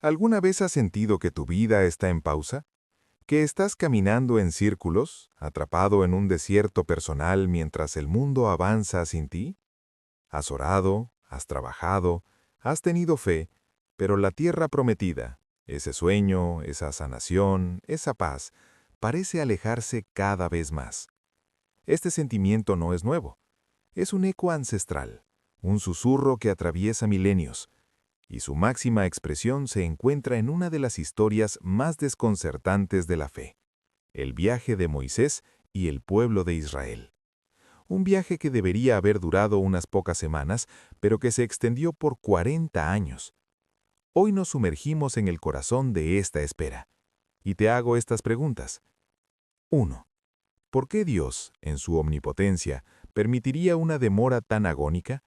¿Alguna vez has sentido que tu vida está en pausa? ¿Que estás caminando en círculos, atrapado en un desierto personal mientras el mundo avanza sin ti? Has orado, has trabajado, has tenido fe, pero la tierra prometida, ese sueño, esa sanación, esa paz, parece alejarse cada vez más. Este sentimiento no es nuevo, es un eco ancestral, un susurro que atraviesa milenios, y su máxima expresión se encuentra en una de las historias más desconcertantes de la fe, el viaje de Moisés y el pueblo de Israel. Un viaje que debería haber durado unas pocas semanas, pero que se extendió por 40 años. Hoy nos sumergimos en el corazón de esta espera, y te hago estas preguntas. 1. ¿Por qué Dios, en su omnipotencia, permitiría una demora tan agónica?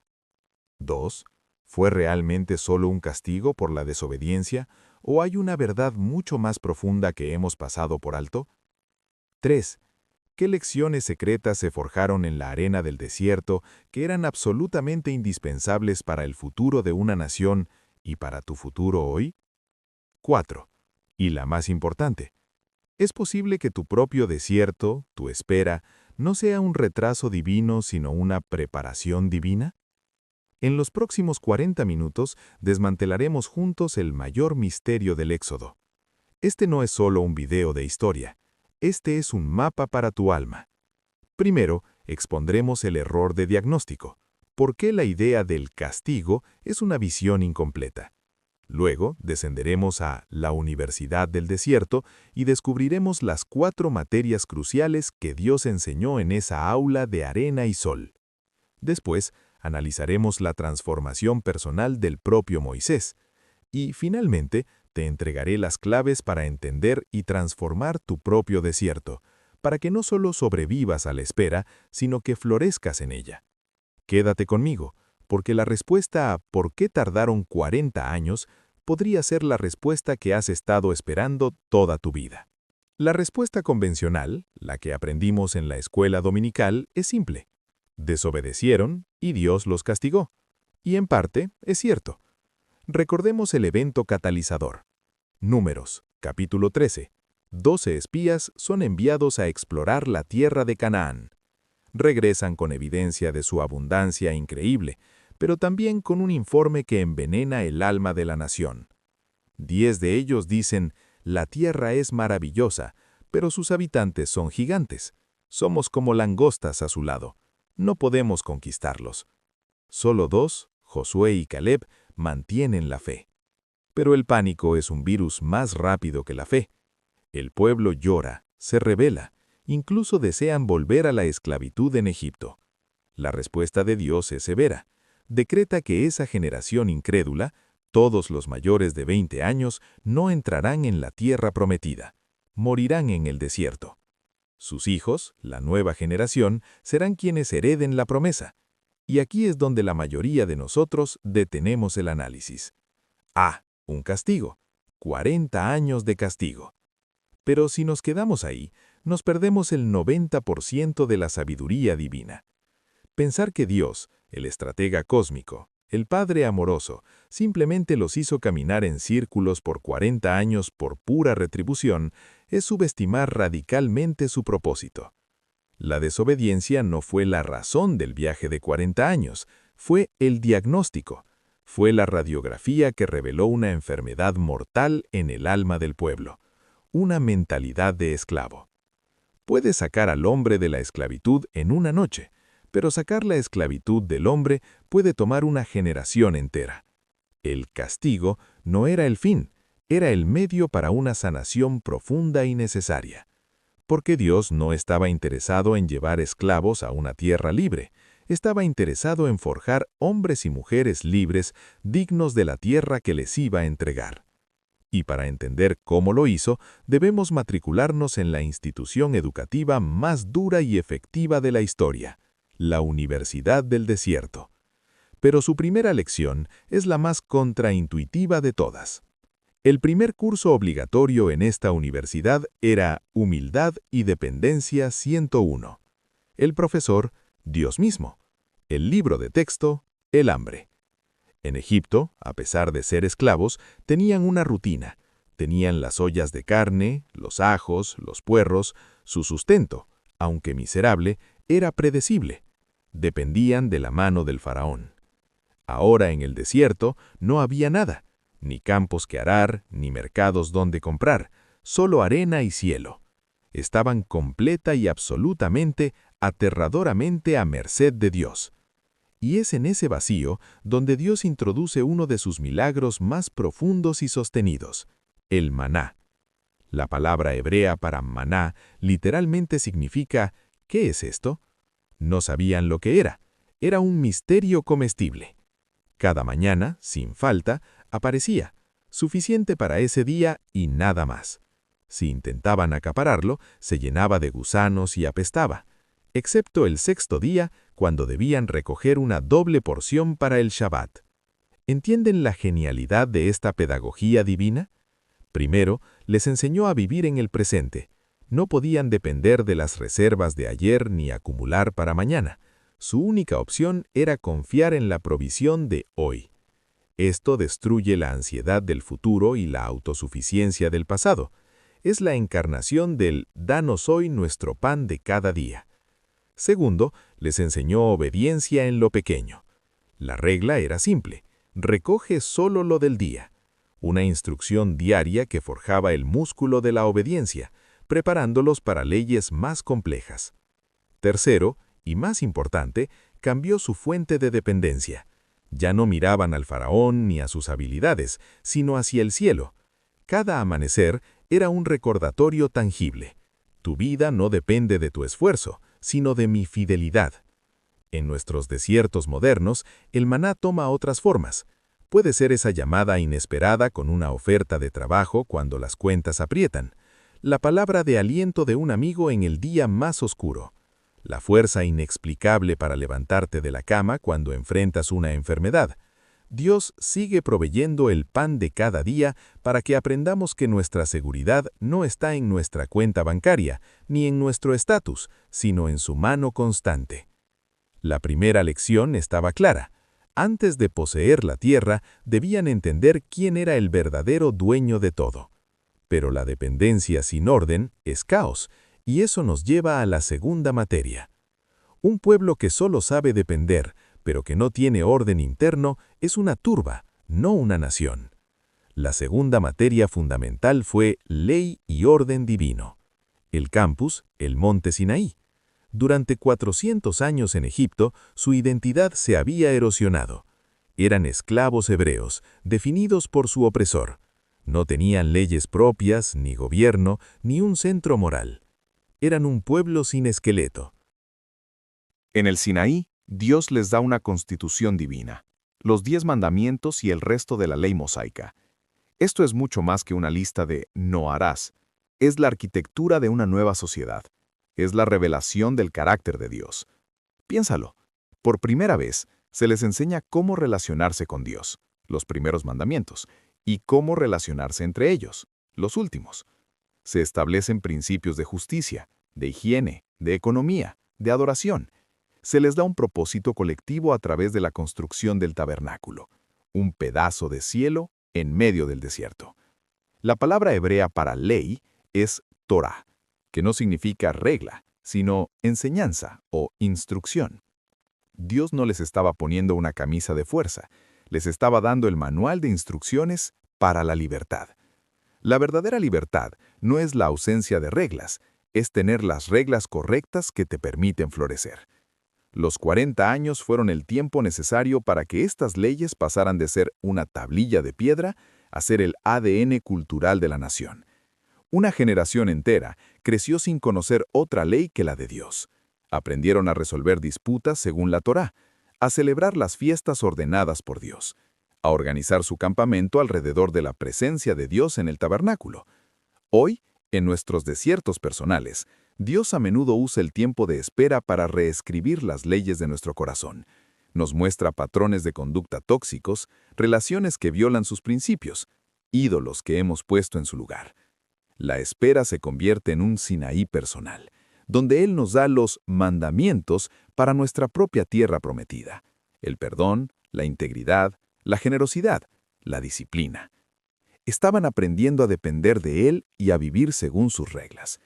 2. ¿Fue realmente solo un castigo por la desobediencia o hay una verdad mucho más profunda que hemos pasado por alto? 3. ¿Qué lecciones secretas se forjaron en la arena del desierto que eran absolutamente indispensables para el futuro de una nación y para tu futuro hoy? 4. Y la más importante, ¿es posible que tu propio desierto, tu espera, no sea un retraso divino sino una preparación divina? En los próximos 40 minutos desmantelaremos juntos el mayor misterio del Éxodo. Este no es solo un video de historia, este es un mapa para tu alma. Primero, expondremos el error de diagnóstico, por qué la idea del castigo es una visión incompleta. Luego, descenderemos a la Universidad del Desierto y descubriremos las 4 materias cruciales que Dios enseñó en esa aula de arena y sol. Después, analizaremos la transformación personal del propio Moisés. Y, finalmente, te entregaré las claves para entender y transformar tu propio desierto, para que no solo sobrevivas a la espera, sino que florezcas en ella. Quédate conmigo, porque la respuesta a ¿por qué tardaron 40 años? Podría ser la respuesta que has estado esperando toda tu vida. La respuesta convencional, la que aprendimos en la escuela dominical, es simple. Desobedecieron y Dios los castigó. Y en parte es cierto. Recordemos el evento catalizador. Números, capítulo 13. 12 espías son enviados a explorar la tierra de Canaán. Regresan con evidencia de su abundancia increíble, pero también con un informe que envenena el alma de la nación. 10 de ellos dicen, la tierra es maravillosa, pero sus habitantes son gigantes. Somos como langostas a su lado. No podemos conquistarlos. Solo 2, Josué y Caleb, mantienen la fe. Pero el pánico es un virus más rápido que la fe. El pueblo llora, se rebela, incluso desean volver a la esclavitud en Egipto. La respuesta de Dios es severa. Decreta que esa generación incrédula, todos los mayores de 20 años, no entrarán en la tierra prometida. Morirán en el desierto. Sus hijos, la nueva generación, serán quienes hereden la promesa. Y aquí es donde la mayoría de nosotros detenemos el análisis. Un castigo. 40 años de castigo. Pero si nos quedamos ahí, nos perdemos el 90% de la sabiduría divina. Pensar que Dios, el estratega cósmico, el Padre amoroso, simplemente los hizo caminar en círculos por 40 años por pura retribución, es subestimar radicalmente su propósito. La desobediencia no fue la razón del viaje de 40 años, fue el diagnóstico. Fue la radiografía que reveló una enfermedad mortal en el alma del pueblo, una mentalidad de esclavo. Puedes sacar al hombre de la esclavitud en una noche, pero sacar la esclavitud del hombre puede tomar una generación entera. El castigo no era el fin, era el medio para una sanación profunda y necesaria. Porque Dios no estaba interesado en llevar esclavos a una tierra libre, estaba interesado en forjar hombres y mujeres libres, dignos de la tierra que les iba a entregar. Y para entender cómo lo hizo, debemos matricularnos en la institución educativa más dura y efectiva de la historia, la Universidad del Desierto. Pero su primera lección es la más contraintuitiva de todas. El primer curso obligatorio en esta universidad era Humildad y Dependencia 101. El profesor, Dios mismo. El libro de texto, el hambre. En Egipto, a pesar de ser esclavos, tenían una rutina. Tenían las ollas de carne, los ajos, los puerros. Su sustento, aunque miserable, era predecible. Dependían de la mano del faraón. Ahora en el desierto no había nada, ni campos que arar, ni mercados donde comprar, solo arena y cielo. Estaban completa y absolutamente, aterradoramente a merced de Dios. Y es en ese vacío donde Dios introduce uno de sus milagros más profundos y sostenidos, el maná. La palabra hebrea para maná literalmente significa ¿qué es esto? No sabían lo que era. Era un misterio comestible. Cada mañana, sin falta, aparecía, suficiente para ese día y nada más. Si intentaban acapararlo, se llenaba de gusanos y apestaba, excepto el sexto día, cuando debían recoger una doble porción para el Shabbat. ¿Entienden la genialidad de esta pedagogía divina? Primero, les enseñó a vivir en el presente. No podían depender de las reservas de ayer ni acumular para mañana. Su única opción era confiar en la provisión de hoy. Esto destruye la ansiedad del futuro y la autosuficiencia del pasado. Es la encarnación del «danos hoy nuestro pan de cada día». Segundo, les enseñó obediencia en lo pequeño. La regla era simple: recoge solo lo del día. Una instrucción diaria que forjaba el músculo de la obediencia, preparándolos para leyes más complejas. Tercero, y más importante, cambió su fuente de dependencia. Ya no miraban al faraón ni a sus habilidades, sino hacia el cielo. Cada amanecer era un recordatorio tangible. Tu vida no depende de tu esfuerzo, sino de mi fidelidad. En nuestros desiertos modernos, el maná toma otras formas. Puede ser esa llamada inesperada con una oferta de trabajo cuando las cuentas aprietan, la palabra de aliento de un amigo en el día más oscuro, la fuerza inexplicable para levantarte de la cama cuando enfrentas una enfermedad. Dios sigue proveyendo el pan de cada día para que aprendamos que nuestra seguridad no está en nuestra cuenta bancaria, ni en nuestro estatus, sino en su mano constante. La primera lección estaba clara. Antes de poseer la tierra, debían entender quién era el verdadero dueño de todo. Pero la dependencia sin orden es caos, y eso nos lleva a la segunda materia. Un pueblo que solo sabe depender, pero que no tiene orden interno, es una turba, no una nación. La segunda materia fundamental fue ley y orden divino. El campus, el monte Sinaí. Durante 400 años en Egipto, su identidad se había erosionado. Eran esclavos hebreos, definidos por su opresor. No tenían leyes propias, ni gobierno, ni un centro moral. Eran un pueblo sin esqueleto. En el Sinaí, Dios les da una constitución divina, los 10 mandamientos y el resto de la ley mosaica. Esto es mucho más que una lista de «no harás». Es la arquitectura de una nueva sociedad. Es la revelación del carácter de Dios. Piénsalo. Por primera vez, se les enseña cómo relacionarse con Dios, los primeros mandamientos, y cómo relacionarse entre ellos, los últimos. Se establecen principios de justicia, de higiene, de economía, de adoración. Se les da un propósito colectivo a través de la construcción del tabernáculo, un pedazo de cielo en medio del desierto. La palabra hebrea para ley es Torah, que no significa regla, sino enseñanza o instrucción. Dios no les estaba poniendo una camisa de fuerza, les estaba dando el manual de instrucciones para la libertad. La verdadera libertad no es la ausencia de reglas, es tener las reglas correctas que te permiten florecer. Los 40 años fueron el tiempo necesario para que estas leyes pasaran de ser una tablilla de piedra a ser el ADN cultural de la nación. Una generación entera creció sin conocer otra ley que la de Dios. Aprendieron a resolver disputas según la Torá, a celebrar las fiestas ordenadas por Dios, a organizar su campamento alrededor de la presencia de Dios en el tabernáculo. Hoy, en nuestros desiertos personales, Dios a menudo usa el tiempo de espera para reescribir las leyes de nuestro corazón. Nos muestra patrones de conducta tóxicos, relaciones que violan sus principios, ídolos que hemos puesto en su lugar. La espera se convierte en un Sinaí personal, donde Él nos da los mandamientos para nuestra propia tierra prometida: el perdón, la integridad, la generosidad, la disciplina. Estaban aprendiendo a depender de él y a vivir según sus reglas.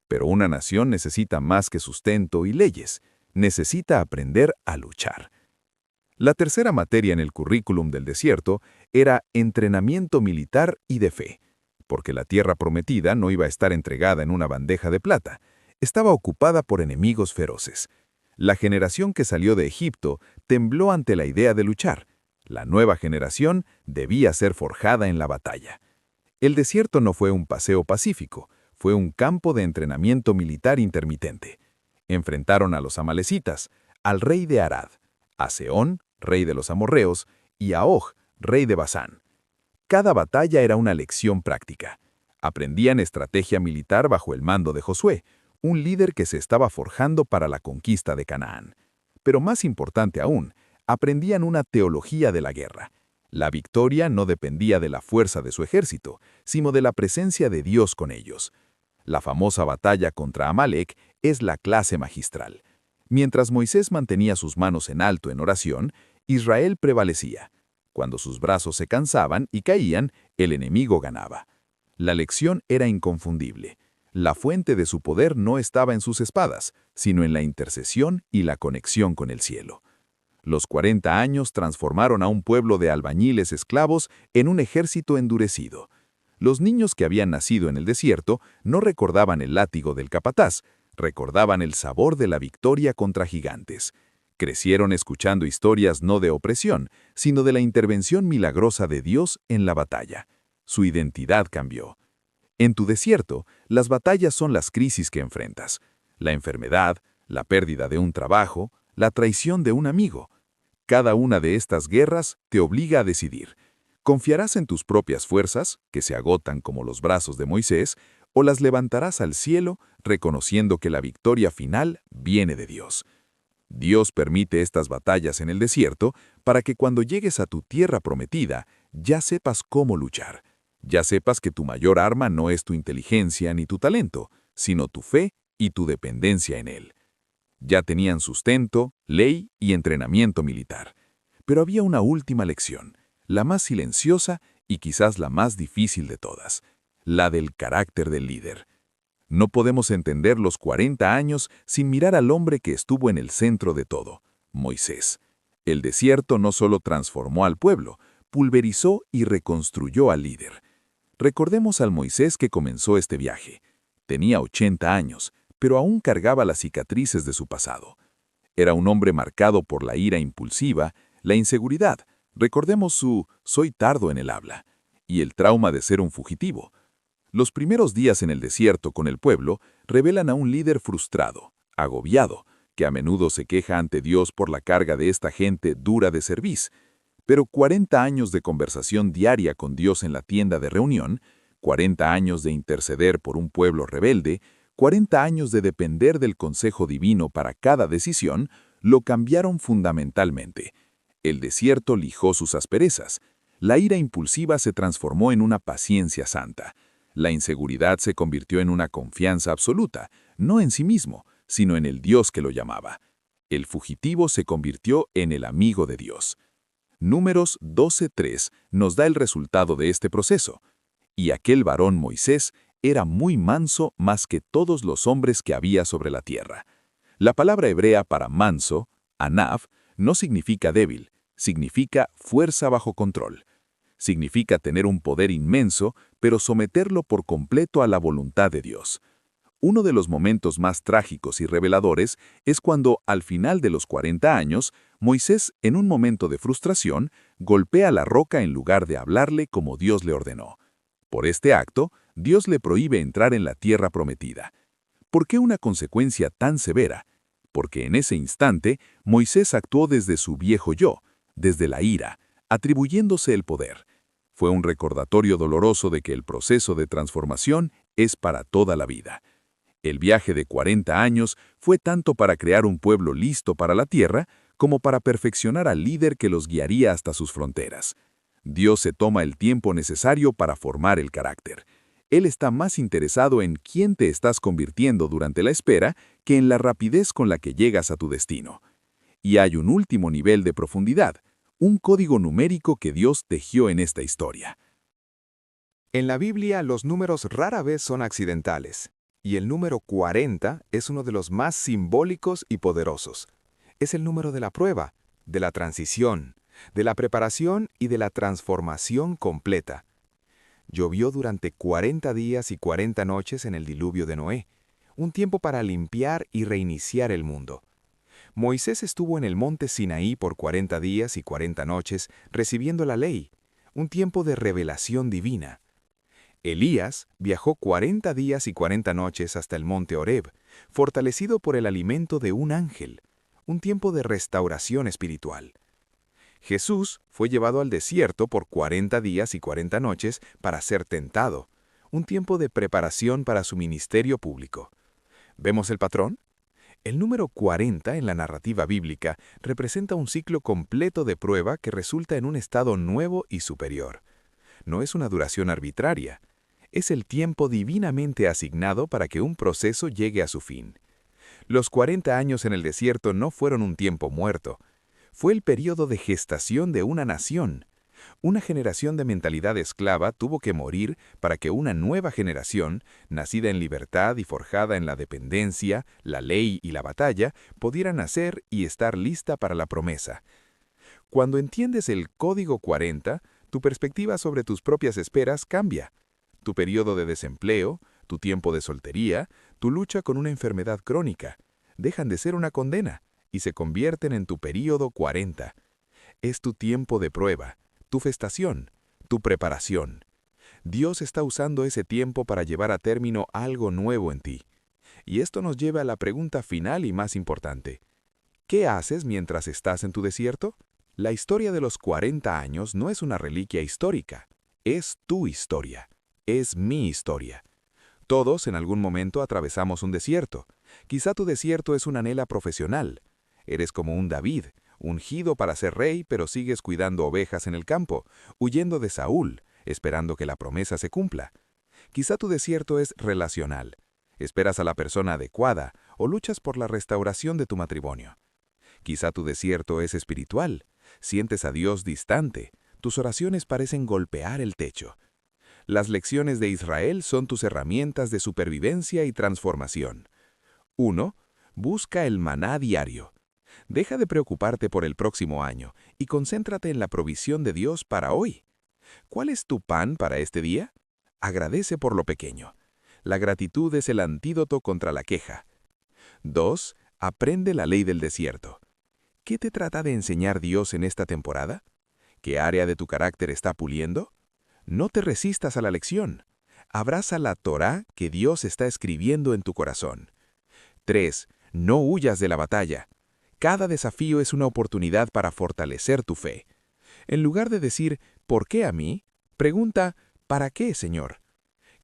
Pero una nación necesita más que sustento y leyes. Necesita aprender a luchar. La tercera materia en el currículum del desierto era entrenamiento militar y de fe, porque la tierra prometida no iba a estar entregada en una bandeja de plata. Estaba ocupada por enemigos feroces. La generación que salió de Egipto tembló ante la idea de luchar. La nueva generación debía ser forjada en la batalla. El desierto no fue un paseo pacífico, fue un campo de entrenamiento militar intermitente. Enfrentaron a los amalecitas, al rey de Arad, a Sehón, rey de los amorreos, y a Og, rey de Basán. Cada batalla era una lección práctica. Aprendían estrategia militar bajo el mando de Josué, un líder que se estaba forjando para la conquista de Canaán. Pero más importante aún, aprendían una teología de la guerra. La victoria no dependía de la fuerza de su ejército, sino de la presencia de Dios con ellos. La famosa batalla contra Amalek es la clase magistral. Mientras Moisés mantenía sus manos en alto en oración, Israel prevalecía. Cuando sus brazos se cansaban y caían, el enemigo ganaba. La lección era inconfundible. La fuente de su poder no estaba en sus espadas, sino en la intercesión y la conexión con el cielo. Los 40 años transformaron a un pueblo de albañiles esclavos en un ejército endurecido. Los niños que habían nacido en el desierto no recordaban el látigo del capataz, recordaban el sabor de la victoria contra gigantes. Crecieron escuchando historias no de opresión, sino de la intervención milagrosa de Dios en la batalla. Su identidad cambió. En tu desierto, las batallas son las crisis que enfrentas. La enfermedad, la pérdida de un trabajo, la traición de un amigo. Cada una de estas guerras te obliga a decidir. ¿Confiarás en tus propias fuerzas, que se agotan como los brazos de Moisés, o las levantarás al cielo, reconociendo que la victoria final viene de Dios? Dios permite estas batallas en el desierto para que cuando llegues a tu tierra prometida, ya sepas cómo luchar. Ya sepas que tu mayor arma no es tu inteligencia ni tu talento, sino tu fe y tu dependencia en Él. Ya tenían sustento, ley y entrenamiento militar. Pero había una última lección, la más silenciosa y quizás la más difícil de todas, la del carácter del líder. No podemos entender los 40 años sin mirar al hombre que estuvo en el centro de todo, Moisés. El desierto no solo transformó al pueblo, pulverizó y reconstruyó al líder. Recordemos al Moisés que comenzó este viaje. Tenía 80 años, pero aún cargaba las cicatrices de su pasado. Era un hombre marcado por la ira impulsiva, la inseguridad, recordemos su «soy tardo en el habla», y el trauma de ser un fugitivo. Los primeros días en el desierto con el pueblo revelan a un líder frustrado, agobiado, que a menudo se queja ante Dios por la carga de esta gente dura de cerviz. Pero 40 años de conversación diaria con Dios en la tienda de reunión, 40 años de interceder por un pueblo rebelde, 40 años de depender del consejo divino para cada decisión, lo cambiaron fundamentalmente. El desierto lijó sus asperezas. La ira impulsiva se transformó en una paciencia santa. La inseguridad se convirtió en una confianza absoluta, no en sí mismo, sino en el Dios que lo llamaba. El fugitivo se convirtió en el amigo de Dios. Números 12:3 nos da el resultado de este proceso. Y aquel varón Moisés era muy manso más que todos los hombres que había sobre la tierra. La palabra hebrea para manso, anav, no significa débil, significa fuerza bajo control. Significa tener un poder inmenso, pero someterlo por completo a la voluntad de Dios. Uno de los momentos más trágicos y reveladores es cuando, al final de los 40 años, Moisés, en un momento de frustración, golpea la roca en lugar de hablarle como Dios le ordenó. Por este acto, Dios le prohíbe entrar en la tierra prometida. ¿Por qué una consecuencia tan severa? Porque en ese instante, Moisés actuó desde su viejo yo, desde la ira, atribuyéndose el poder. Fue un recordatorio doloroso de que el proceso de transformación es para toda la vida. El viaje de 40 años fue tanto para crear un pueblo listo para la tierra, como para perfeccionar al líder que los guiaría hasta sus fronteras. Dios se toma el tiempo necesario para formar el carácter. Él está más interesado en quién te estás convirtiendo durante la espera que en la rapidez con la que llegas a tu destino. Y hay un último nivel de profundidad, un código numérico que Dios tejió en esta historia. En la Biblia, los números rara vez son accidentales, y el número 40 es uno de los más simbólicos y poderosos. Es el número de la prueba, de la transición, de la preparación y de la transformación completa. Llovió durante 40 días y 40 noches en el diluvio de Noé, un tiempo para limpiar y reiniciar el mundo. Moisés estuvo en el monte Sinaí por 40 días y 40 noches recibiendo la ley, un tiempo de revelación divina. Elías viajó 40 días y 40 noches hasta el monte Horeb, fortalecido por el alimento de un ángel, un tiempo de restauración espiritual. Jesús fue llevado al desierto por 40 días y 40 noches para ser tentado, un tiempo de preparación para su ministerio público. ¿Vemos el patrón? El número 40 en la narrativa bíblica representa un ciclo completo de prueba que resulta en un estado nuevo y superior. No es una duración arbitraria. Es el tiempo divinamente asignado para que un proceso llegue a su fin. Los 40 años en el desierto no fueron un tiempo muerto. Fue el periodo de gestación de una nación. Una generación de mentalidad esclava tuvo que morir para que una nueva generación, nacida en libertad y forjada en la dependencia, la ley y la batalla, pudiera nacer y estar lista para la promesa. Cuando entiendes el Código 40, tu perspectiva sobre tus propias esperas cambia. Tu periodo de desempleo, tu tiempo de soltería, tu lucha con una enfermedad crónica, dejan de ser una condena y se convierten en tu período 40. Es tu tiempo de prueba, tu gestación, tu preparación. Dios está usando ese tiempo para llevar a término algo nuevo en ti. Y esto nos lleva a la pregunta final y más importante. ¿Qué haces mientras estás en tu desierto? La historia de los 40 años no es una reliquia histórica, es tu historia. Es mi historia. Todos en algún momento atravesamos un desierto. Quizá tu desierto es una anhela profesional. Eres como un David, ungido para ser rey, pero sigues cuidando ovejas en el campo, huyendo de Saúl, esperando que la promesa se cumpla. Quizá tu desierto es relacional. Esperas a la persona adecuada o luchas por la restauración de tu matrimonio. Quizá tu desierto es espiritual. Sientes a Dios distante. Tus oraciones parecen golpear el techo. Las lecciones de Israel son tus herramientas de supervivencia y transformación. 1. Busca el maná diario. Deja de preocuparte por el próximo año y concéntrate en la provisión de Dios para hoy. ¿Cuál es tu pan para este día? Agradece por lo pequeño. La gratitud es el antídoto contra la queja. 2. Aprende la ley del desierto. ¿Qué te trata de enseñar Dios en esta temporada? ¿Qué área de tu carácter está puliendo? No te resistas a la lección. Abraza la Torá que Dios está escribiendo en tu corazón. 3. No huyas de la batalla. Cada desafío es una oportunidad para fortalecer tu fe. En lugar de decir, ¿por qué a mí?, pregunta, ¿para qué, Señor?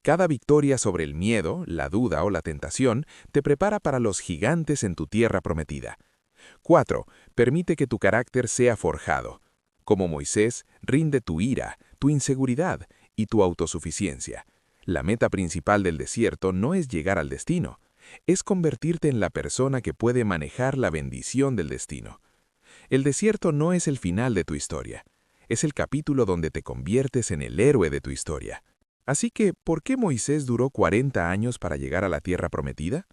Cada victoria sobre el miedo, la duda o la tentación te prepara para los gigantes en tu tierra prometida. 4. Permite que tu carácter sea forjado. Como Moisés, rinde tu ira, tu inseguridad y tu autosuficiencia. La meta principal del desierto no es llegar al destino, es convertirte en la persona que puede manejar la bendición del destino. El desierto no es el final de tu historia, es el capítulo donde te conviertes en el héroe de tu historia. Así que, ¿por qué Moisés duró 40 años para llegar a la tierra prometida?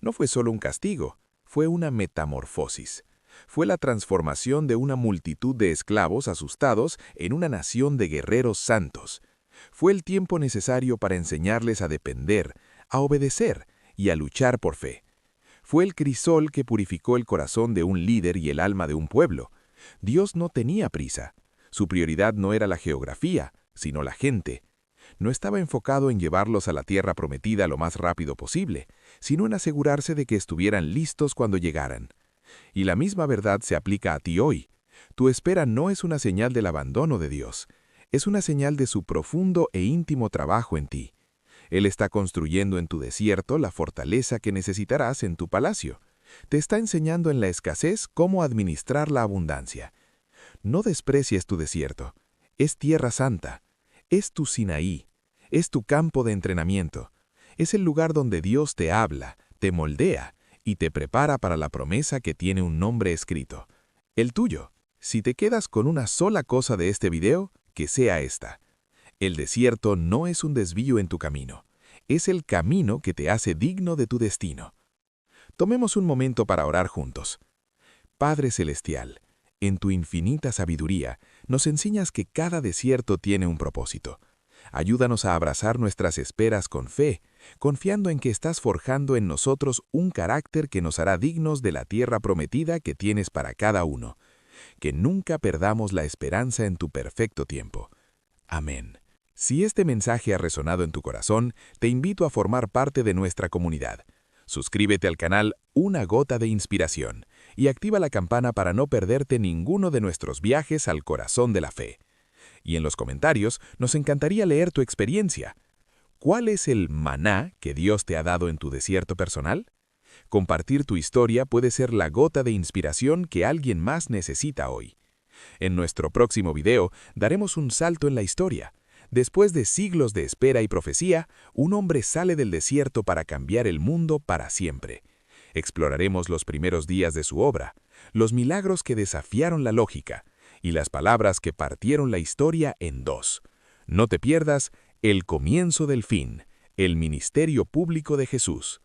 No fue solo un castigo, fue una metamorfosis. Fue la transformación de una multitud de esclavos asustados en una nación de guerreros santos. Fue el tiempo necesario para enseñarles a depender, a obedecer y a luchar por fe. Fue el crisol que purificó el corazón de un líder y el alma de un pueblo. Dios no tenía prisa. Su prioridad no era la geografía, sino la gente. No estaba enfocado en llevarlos a la tierra prometida lo más rápido posible, sino en asegurarse de que estuvieran listos cuando llegaran. Y la misma verdad se aplica a ti hoy. Tu espera no es una señal del abandono de Dios, es una señal de su profundo e íntimo trabajo en ti. Él está construyendo en tu desierto la fortaleza que necesitarás en tu palacio. Te está enseñando en la escasez cómo administrar la abundancia. No desprecies tu desierto. Es tierra santa. Es tu Sinaí. Es tu campo de entrenamiento. Es el lugar donde Dios te habla, te moldea y te prepara para la promesa que tiene un nombre escrito. El tuyo, Si te quedas con una sola cosa de este video, que sea esta. El desierto no es un desvío en tu camino. Es el camino que te hace digno de tu destino. Tomemos un momento para orar juntos. Padre Celestial, en tu infinita sabiduría, nos enseñas que cada desierto tiene un propósito. Ayúdanos a abrazar nuestras esperas con fe, confiando en que estás forjando en nosotros un carácter que nos hará dignos de la tierra prometida que tienes para cada uno. Que nunca perdamos la esperanza en tu perfecto tiempo. Amén. Si este mensaje ha resonado en tu corazón, te invito a formar parte de nuestra comunidad. Suscríbete al canal Una Gota de Inspiración y activa la campana para no perderte ninguno de nuestros viajes al corazón de la fe. Y en los comentarios nos encantaría leer tu experiencia. ¿Cuál es el maná que Dios te ha dado en tu desierto personal? Compartir tu historia puede ser la gota de inspiración que alguien más necesita hoy. En nuestro próximo video daremos un salto en la historia. Después de siglos de espera y profecía, un hombre sale del desierto para cambiar el mundo para siempre. Exploraremos los primeros días de su obra, los milagros que desafiaron la lógica y las palabras que partieron la historia en dos. No te pierdas El comienzo del fin, el ministerio público de Jesús.